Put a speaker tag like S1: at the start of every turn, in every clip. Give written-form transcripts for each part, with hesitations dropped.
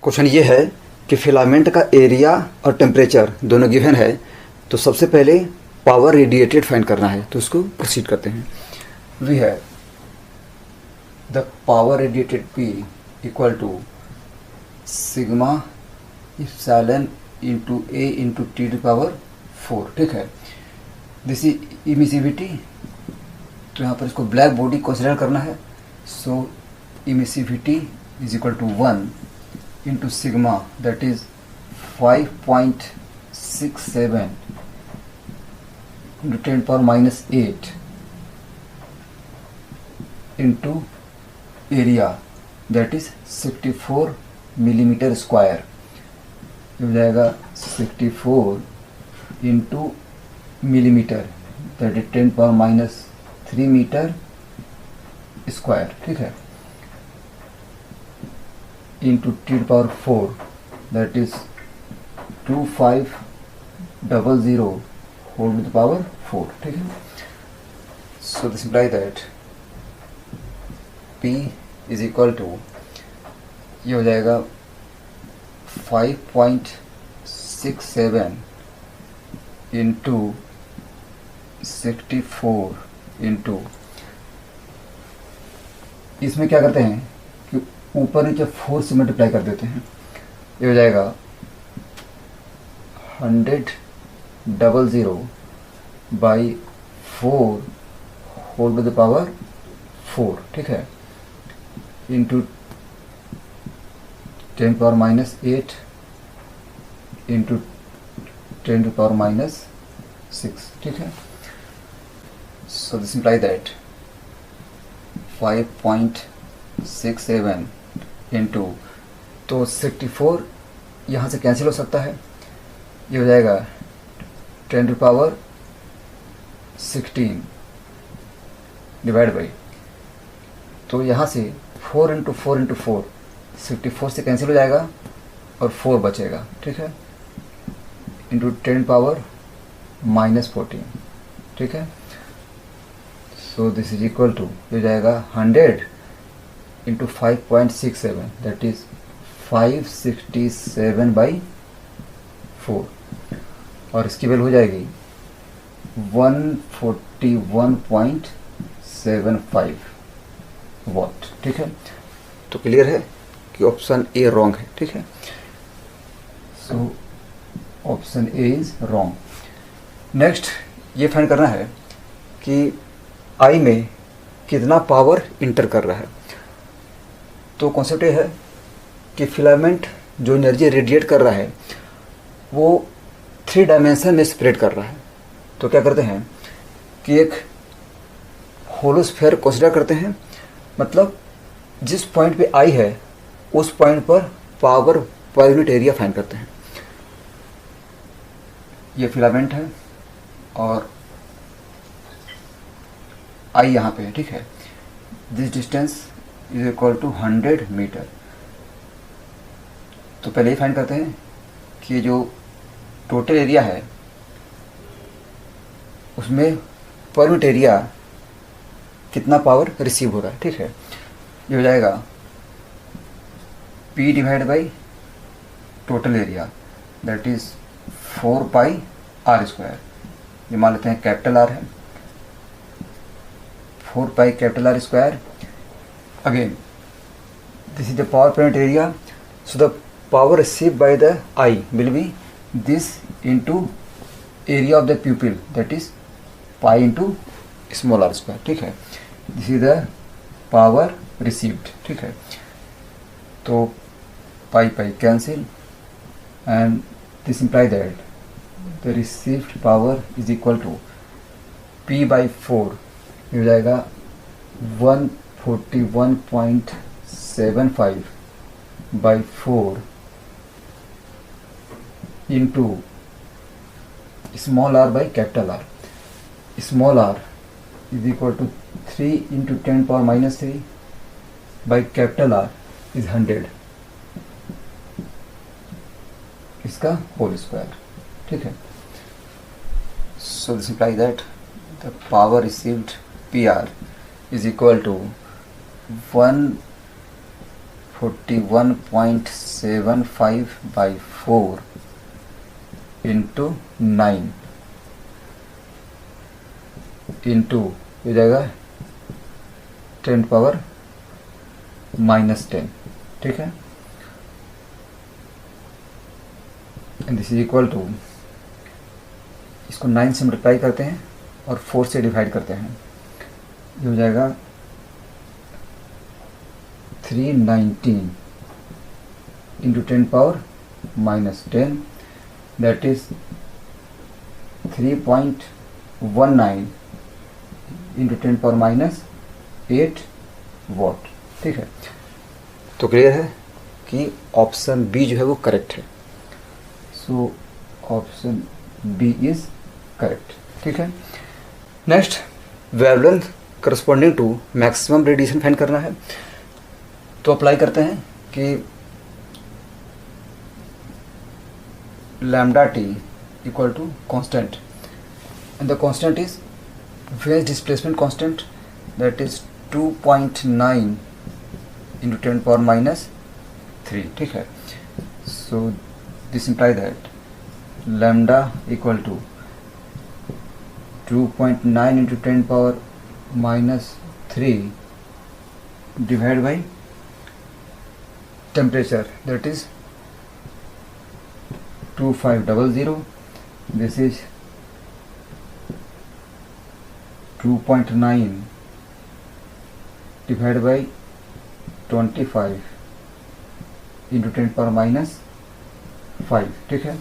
S1: Question ये है कि फिलामेंट का एरिया और टेम्परेचर दोनों गिवन है, तो सबसे पहले पावर रेडिएटेड फाइंड करना है, तो उसको प्रोसीड करते हैं। वी है the power radiated P equal to sigma epsilon into A into T to power 4, ठीक है। दिस इज इमिसिविटी, तो यहाँ पर इसको ब्लैक बॉडी कंसिडर करना है। So emissivity is equal to 1 into sigma, that is 5.67 into 10 power minus 8 into area, that is 64 millimetre square. हो जाएगा 64 into millimetre, that is 10 power minus 3 metre square, ठीक है, into T power 4, that is 2500 whole to the power 4, ठीक है। So this imply that P is equal to, ये हो जाएगा 5.67 into 64 into, इसमें क्या करते हैं कि ऊपर नीचे 4 से मल्टीप्लाई कर देते हैं। ये हो जाएगा 100 by 4 whole to the power 4, ठीक है, into 10 power minus 8 into 10 to power minus 6, ठीक है। So this imply that 5.67 into, तो 64 यहाँ से कैंसिल हो सकता है, ये हो जाएगा 10 टू पावर 16 डिवाइड बाई, तो यहाँ से 4 इंटू 4 इंटू 4, 64 से कैंसिल हो जाएगा और 4 बचेगा, ठीक है, इंटू 10 पावर माइनस 14, ठीक है। सो दिस इज इक्वल टू, हो जाएगा 100 इंटू 5.67, दैट इज 567 बाई 4, और इसकी वैल्यू हो जाएगी 141.75 वॉट, ठीक है। तो क्लियर है कि ऑप्शन ए रॉन्ग है, ठीक है। So option A is wrong. Next ये फाइंड करना है कि आई में कितना पावर इंटर कर रहा है। तो कॉन्सेप्ट ये है कि फिलामेंट जो एनर्जी रेडिएट कर रहा है वो 3 डायमेंशन में स्प्रेड कर रहा है। तो क्या करते हैं कि एक होलो स्फीयर कंसीडर करते हैं, मतलब जिस पॉइंट पे आई है उस पॉइंट पर power per unit area find करते हैं। ये फिलामेंट है और आई यहाँ पे है, ठीक है। This distance is equal to 100 metre. तो पहले ही फाइंड करते हैं कि जो टोटल एरिया है उसमें पर यूनिट एरिया कितना पावर रिसीव हो रहा है, ठीक है। ये हो जाएगा P divide by total area, that is 4 pi R square. ये मान लेते हैं कैपिटल R है, 4 pi capital R square. Again this is the power per unit area, so the power receive by the I will be this into area of the प्यूपिल, that is pi into small r square, ठीक है। This is the power received, ठीक है। तो pi pi cancel and this imply that the received power is equal to P by 4, ये हो जाएगा 141.75 by 4 into small r by capital R। Small r is equal to 3 into 10 power minus 3 by capital R is 100, इसका whole square, ठीक है। So this imply that the power received PR is equal to 1 41.75 by 4 into 9 into हो जाएगा 10 power -10, ठीक है। And this is equal to, इसको 9 से multiply करते हैं और 4 से डिवाइड करते हैं, ये हो जाएगा 319 into 10 power -10, that is 3.19 into 10 power -8 what, ठीक है। तो क्लियर है कि ऑप्शन बी जो है वो करेक्ट है। So option B is correct, ठीक है। Next, wavelength corresponding to maximum radiation find करना है। तो अप्लाई करते हैं कि lambda T equal to constant, and the constant is phase displacement constant, that is 2.9 into 10 power -3, ठीक है। So this imply that lambda equal टू 2.9 into 10 power -3 divide by temperature, that is 2500. This is 2.9 divided by 25 into 10 power -5, ठीक है।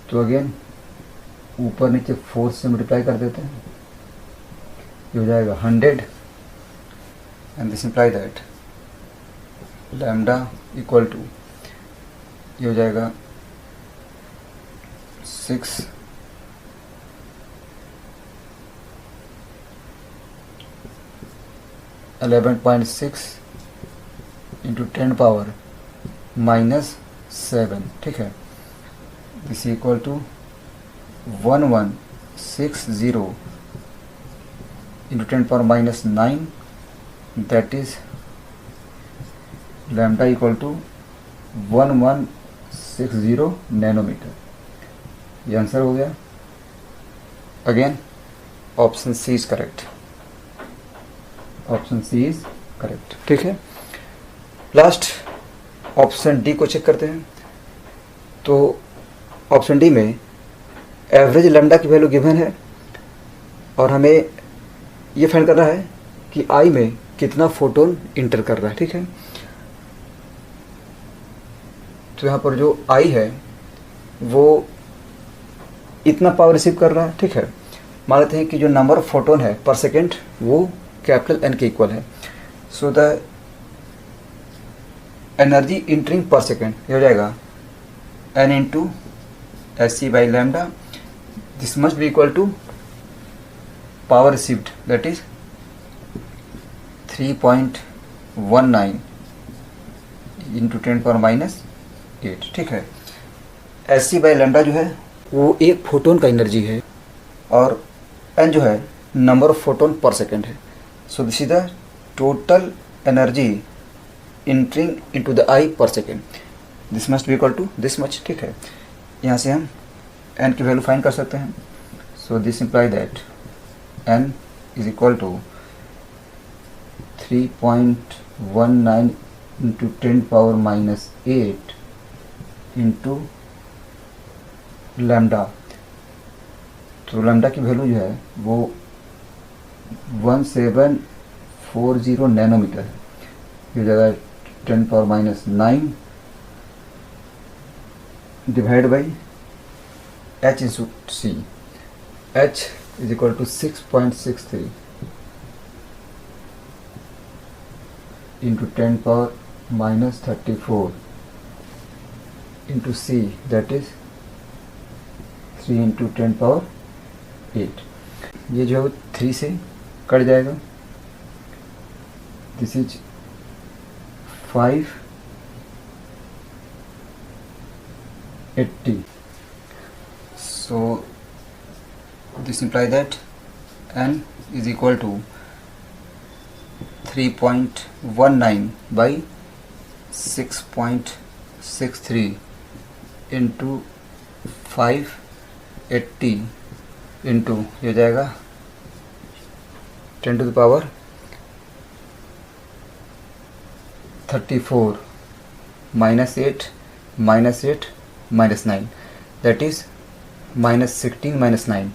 S1: तो again ऊपर नीचे 4 से multiply कर देते हैं, ये हो जाएगा 100, and this imply that lambda equal to, ये हो जाएगा 11.6 इंटू 10 पावर -7, ठीक है। This equal to 1160 into 10 power -9, that is lambda equal to 1160 nanometre. ये आंसर हो गया। Again option C is correct, option C is correct, ठीक है। लास्ट ऑप्शन डी को चेक करते हैं। तो ऑप्शन डी में एवरेज लैम्डा की वैल्यू गिवन है और हमें ये फाइंड करना है कि आई में कितना फोटोन इंटर कर रहा है, ठीक है। तो यहाँ पर जो आई है वो इतना पावर रिसीव कर रहा है, ठीक है। मान लेते हैं कि जो नंबर ऑफ फोटोन है पर सेकेंड वो कैपिटल एन के इक्वल है। So the energy entering per second ये हो जाएगा N into S C by lambda, this must be equal to power received, that is 3.19 into 10 power -8, ठीक है। एस सी बाई लैम्डा जो है वो एक फोटोन का एनर्जी है और एन जो है number of photon per second है। सो this is the total energy entering into the eye per second, this must be equal to this much, ठीक है। यहाँ से हम एन की वैल्यू फाइंड कर सकते हैं। So this imply that N is equal to 3.19 into 10 power -8 into lambda. तो लैम्डा की वैल्यू जो है वो 1740 नैनोमीटर है। ये जगह 10 power -9 divide by h into c, h is equal to 6.63 into 10 power -34 into c, that is 3 into 10 power 8। ये जो है 3 से कट जाएगा, this is 580। So this imply that N is equal to 3.19 by 6.63 into 580 into ये हो जाएगा 10 to the power 34 -8 -8 -9 that is -16 -9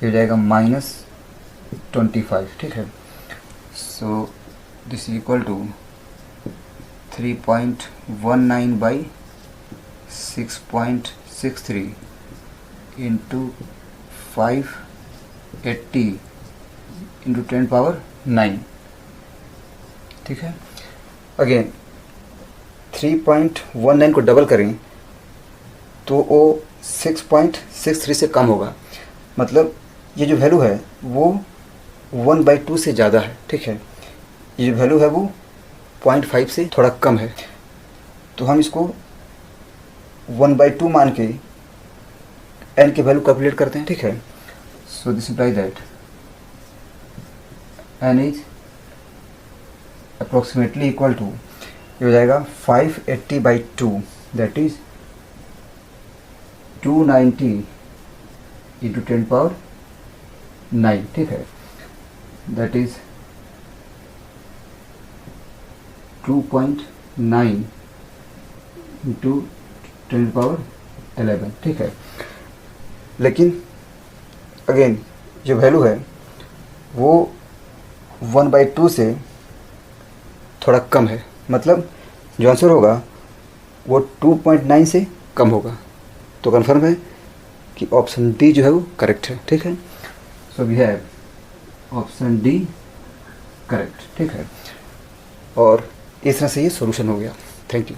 S1: ये हो जाएगा -25, ठीक है। सो this equal to 3.19 by 6.63 into 580 into 10 power 9, ठीक है। अगेन 3.19 को डबल करें तो वो 6.63 से कम होगा, मतलब ये जो वैल्यू है वो 1/2 से ज़्यादा है, ठीक है। ये जो वैल्यू है वो 0.5 से थोड़ा कम है, तो हम इसको 1/2 मान के n की वैल्यू कैलकुलेट करते हैं, ठीक है। सो this implies that n is approximately equal to, ये हो जाएगा 580/2 दैट इज 290 इंटू 10 पावर 9, ठीक है। दैट इज 2.9 इंटू 10 पावर 11, ठीक है। लेकिन अगेन जो वैल्यू है वो 1/2 से थोड़ा कम है, मतलब जो आंसर होगा वो 2.9 से कम होगा, तो कन्फर्म है कि ऑप्शन डी जो है वो करेक्ट है, ठीक है। So we have option D correct, ठीक है। और इस तरह से ये सॉल्यूशन हो गया। Thank you.